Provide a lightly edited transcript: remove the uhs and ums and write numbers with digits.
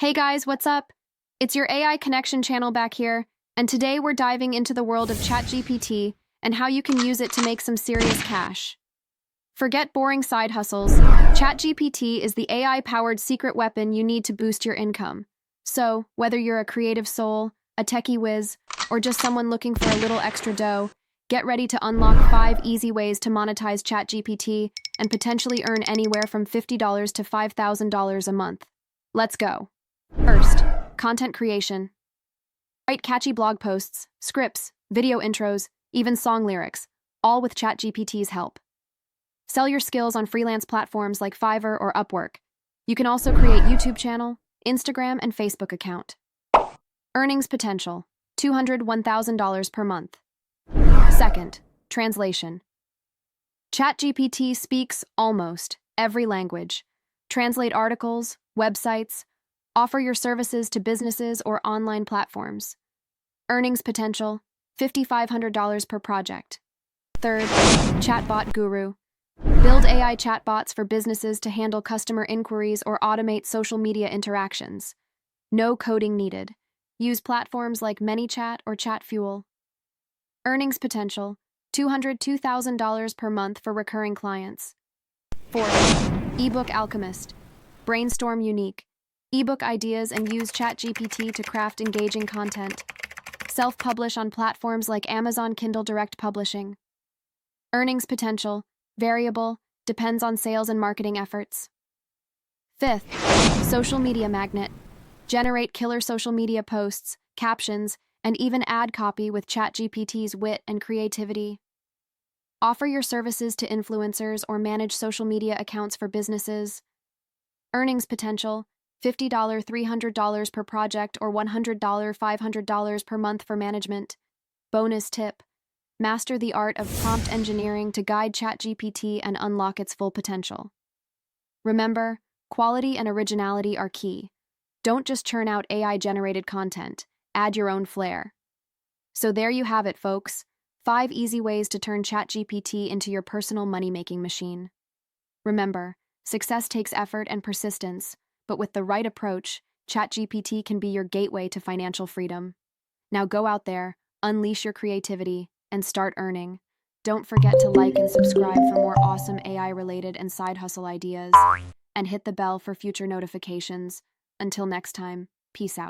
Hey guys, what's up? It's your AI Connection channel back here, and today we're diving into the world of ChatGPT and how you can use it to make some serious cash. Forget boring side hustles. ChatGPT is the AI-powered secret weapon you need to boost your income. So, whether you're a creative soul, a techie whiz, or just someone looking for a little extra dough, get ready to unlock 5 easy ways to monetize ChatGPT and potentially earn anywhere from $50 to $5,000 a month. Let's go. First, content creation. Write catchy blog posts, scripts, video intros, even song lyrics, all with ChatGPT's help. Sell your skills on freelance platforms like Fiverr or Upwork. You can also create YouTube channel, Instagram, and Facebook account. Earnings potential, $201,000 per month. Second, translation. ChatGPT speaks almost every language. Translate articles, websites, offer your services to businesses or online platforms. Earnings potential, $5,500 per project. Third, Chatbot Guru. Build AI chatbots for businesses to handle customer inquiries or automate social media interactions. No coding needed. Use platforms like ManyChat or ChatFuel. Earnings potential, $202,000 per month for recurring clients. Fourth, Ebook Alchemist. Brainstorm unique ebook ideas and use ChatGPT to craft engaging content. Self-publish on platforms like Amazon Kindle Direct Publishing. Earnings potential, variable, depends on sales and marketing efforts. Fifth, social media magnet. Generate killer social media posts, captions, and even ad copy with ChatGPT's wit and creativity. Offer your services to influencers or manage social media accounts for businesses. Earnings potential, $50 $300 per project or $100 $500 per month for management. Bonus tip: master the art of prompt engineering to guide ChatGPT and unlock its full potential. Remember, quality and originality are key. Don't just churn out AI-generated content, add your own flair. So there you have it, folks. 5 easy ways to turn ChatGPT into your personal money-making machine. Remember, success takes effort and persistence, but with the right approach, ChatGPT can be your gateway to financial freedom. Now go out there, unleash your creativity, and start earning. Don't forget to like and subscribe for more awesome AI-related and side hustle ideas, and hit the bell for future notifications. Until next time, peace out.